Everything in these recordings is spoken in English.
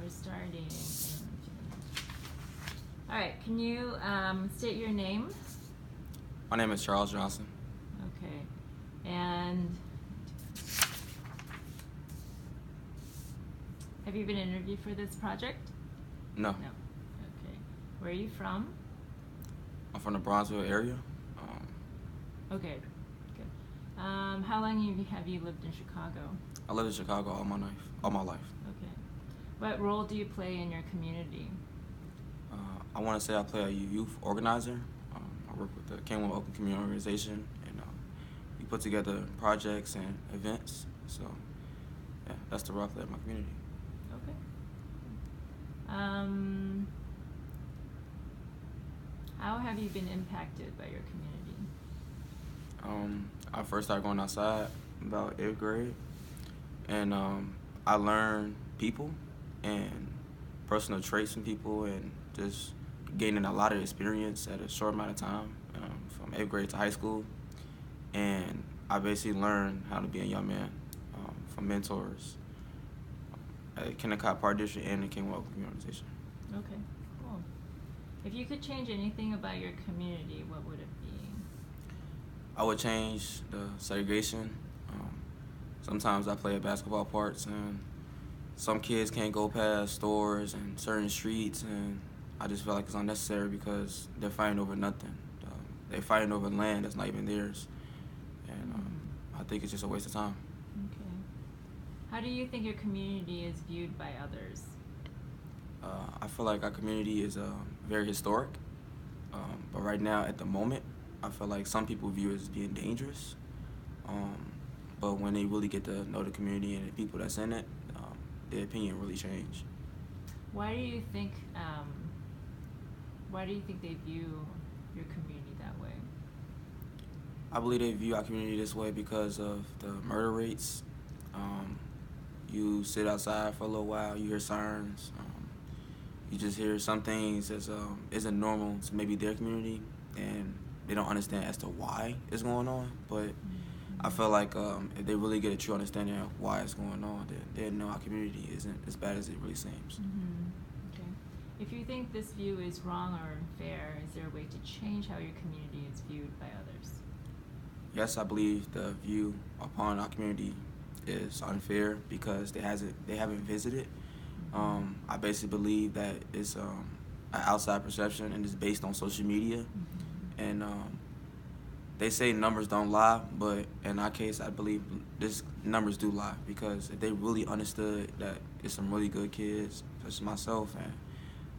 we're starting. All right, can you state your name? My name is Charles Johnson. Okay, and have you been interviewed for this project? No. No. Okay. Where are you from? I'm from the Bronzeville area. Okay, good. How long have you lived in Chicago? I lived in Chicago all my life. Okay. What role do you play in your community? I want to say I play a youth organizer. I work with the Kenwood Open Community Organization, and we put together projects and events. So, yeah, that's the role I play in my community. Okay. How have you been impacted by your community? I first started going outside about 8th grade, and I learned people and personal traits in people, and just gaining a lot of experience at a short amount of time, from 8th grade to high school. And I basically learned how to be a young man from mentors at Kennecott Park District and the Kenwood Community Organization. Okay, cool. If you could change anything about your community, what would it be? I would change the segregation. Sometimes I play at basketball parks, and some kids can't go past stores and certain streets, and I just feel like it's unnecessary because they're fighting over nothing. They're fighting over land that's not even theirs, and I think it's just a waste of time. Okay. How do you think your community is viewed by others? I feel like our community is very historic, but right now, at the moment, I feel like some people view it as being dangerous, but when they really get to know the community and the people that's in it, their opinion really change. Why do you think they view your community that way? I believe they view our community this way because of the murder rates. You sit outside for a little while, you hear sirens, you just hear some things that isn't normal to maybe their community, and they don't understand as to why it's going on. But I feel like if they really get a true understanding of why it's going on, then they know our community isn't as bad as it really seems. Okay. If you think this view is wrong or unfair, is there a way to change how your community is viewed by others? Yes, I believe the view upon our community is unfair because they haven't visited. I basically believe that it's an outside perception and it's based on social media. And they say numbers don't lie, but in our case, I believe this numbers do lie, because if they really understood that it's some really good kids, such as myself and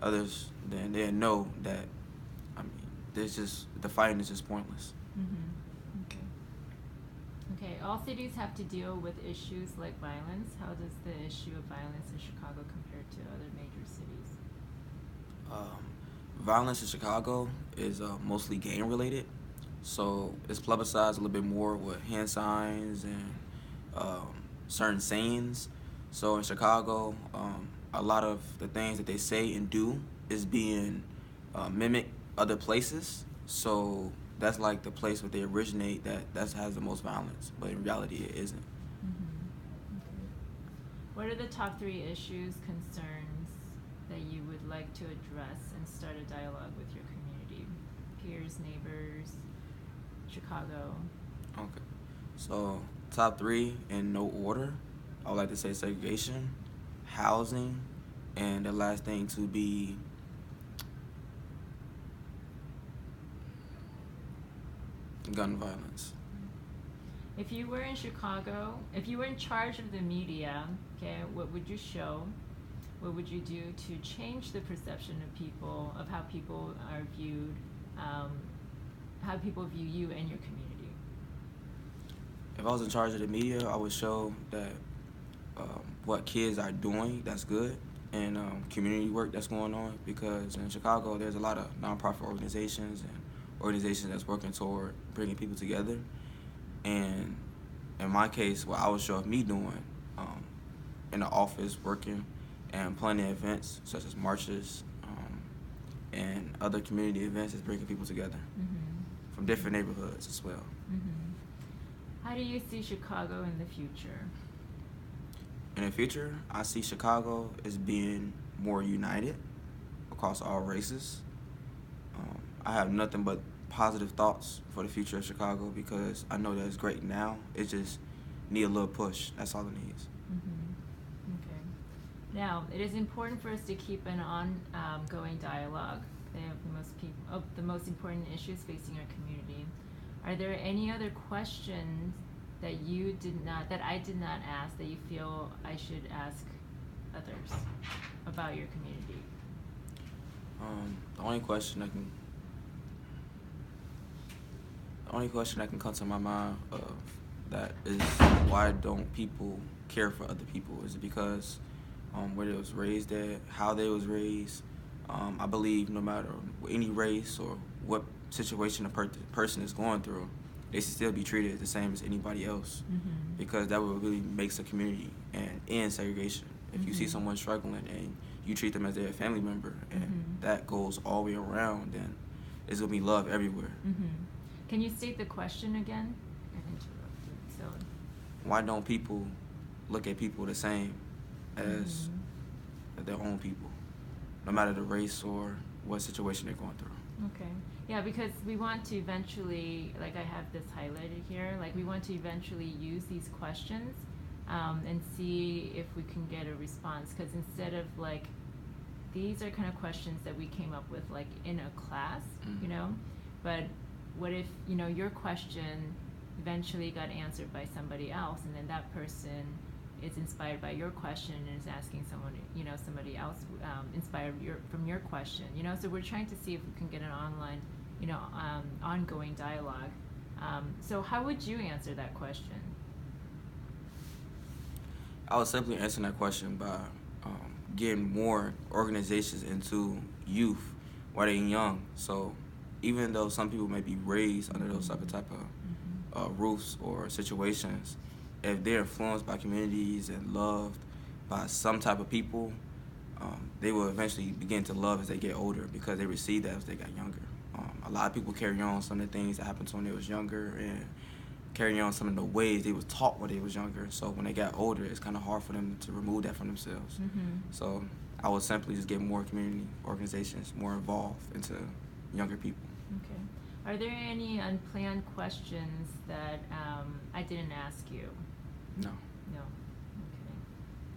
others, then they'd know that, the fighting is just pointless. Okay, all cities have to deal with issues like violence. How does the issue of violence in Chicago compare to other major cities? Violence in Chicago is mostly gang related, so it's publicized a little bit more with hand signs and certain sayings. So in Chicago, a lot of the things that they say and do is being mimicked other places. So that's like the place where they originate that has the most violence, but in reality it isn't. Okay. What are the top 3 issues, concerns that you would like to address and start a dialogue with your community? Peers, neighbors, Chicago. Okay. So top 3 in no order, I would like to say segregation, housing, and the last thing to be gun violence. If you were in Chicago, if you were in charge of the media, okay, what would you show? What would you do to change the perception of people, of how people are viewed, how people view you and your community? If I was in charge of the media, I would show that what kids are doing that's good, and community work that's going on, because in Chicago there's a lot of nonprofit organizations and organizations that's working toward bringing people together. And in my case, what I would show of me doing in the office, working and planning events such as marches and other community events is bringing people together from different neighborhoods as well. How do you see Chicago in the future? In the future, I see Chicago as being more united across all races. I have nothing but positive thoughts for the future of Chicago because I know that it's great now. It just need a little push. That's all it needs. Okay. Now, it is important for us to keep an ongoing dialogue of the most important issues facing our community. Are there any other questions that I did not ask that you feel I should ask others about your community? The only question that can come to my mind of that is why don't people care for other people? Is it because where they was raised at, how they was raised? I believe no matter any race or what situation a person is going through, they should still be treated the same as anybody else, because that would really makes a community and end segregation. If you see someone struggling and you treat them as their family member, and that goes all the way around, then it's gonna be love everywhere. Can you state the question again? I interrupted. So, why don't people look at people the same as their own people, no matter the race or what situation they're going through? Okay. Yeah, because we want to eventually, like I have this highlighted here, like we want to eventually use these questions and see if we can get a response. Because instead of like, these are kind of questions that we came up with like in a class, you know, but what if, you know, your question eventually got answered by somebody else, and then that person is inspired by your question and is asking someone, you know, somebody else inspired from your question, you know. So we're trying to see if we can get an online, you know, ongoing dialogue. So how would you answer that question? I would simply answer that question by getting more organizations into youth while they're young. So even though some people may be raised under those type of roofs or situations, if they're influenced by communities and loved by some type of people, they will eventually begin to love as they get older because they receive that as they got younger. A lot of people carry on some of the things that happened to them when they was younger and carry on some of the ways they was taught when they was younger. So when they got older, it's kind of hard for them to remove that from themselves. So I would simply just get more community organizations more involved into younger people. Okay. Are there any unplanned questions that I didn't ask you? No. No. Okay.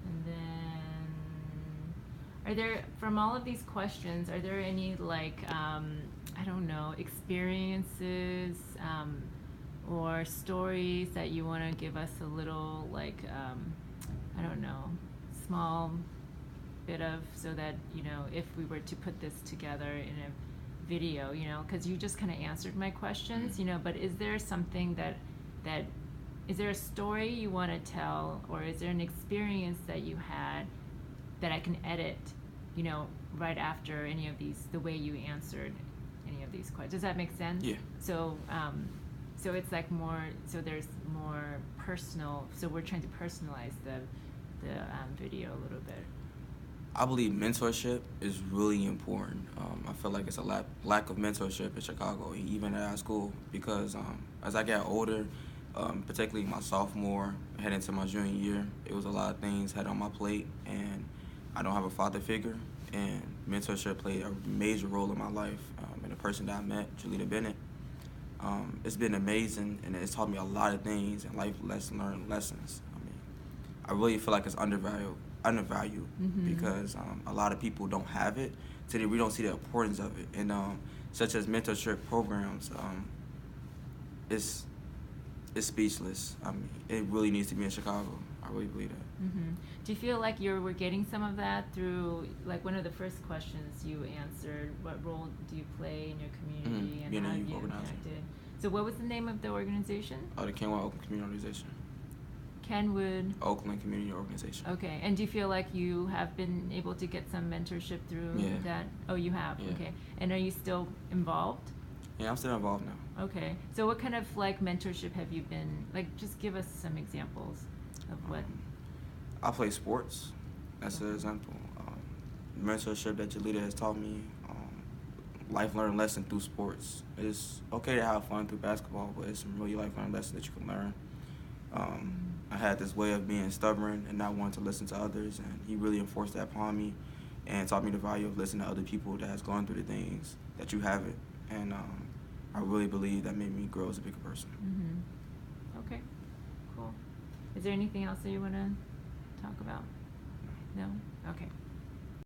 And then, are there, from all of these questions, are there any like, I don't know, experiences or stories that you want to give us a little like, I don't know, small bit of, so that, you know, if we were to put this together in a video, you know, because you just kind of answered my questions, you know, but is there something that is there a story you want to tell, or is there an experience that you had that I can edit, you know, right after any of these, the way you answered any of these questions? Does that make sense? Yeah. So so it's like more, so there's more personal, so we're trying to personalize the video a little bit. I believe mentorship is really important. I feel like it's a lack of mentorship in Chicago, even at our school, because as I got older, particularly my sophomore, heading into my junior year, it was a lot of things had on my plate, and I don't have a father figure, and mentorship played a major role in my life. And the person that I met, Julita Bennett, it's been amazing, and it's taught me a lot of things and life learned lessons. I mean, I really feel like it's undervalued because a lot of people don't have it, so we don't see the importance of it. And such as mentorship programs, it's speechless. I mean, it really needs to be in Chicago. I really believe that. Do you feel like you were getting some of that through, like, one of the first questions you answered, what role do you play in your community, and how have you impacted? So what was the name of the organization? The Kenwood Oakland Community Organization. Kenwood Oakland Community Organization. Okay, and do you feel like you have been able to get some mentorship through that? Oh, you have? Yeah. Okay. And are you still involved? Yeah, I'm still involved now. Okay. So what kind of like mentorship have you been, like, just give us some examples of what? I play sports. That's an example. Mentorship that Julita has taught me, life learning lesson through sports. It's okay to have fun through basketball, but it's some really life learning lessons that you can learn. I had this way of being stubborn and not wanting to listen to others, and he really enforced that upon me and taught me the value of listening to other people that has gone through the things that you haven't. And I really believe that made me grow as a bigger person. Mm-hmm. Okay, cool. Is there anything else that you want to talk about? No? Okay.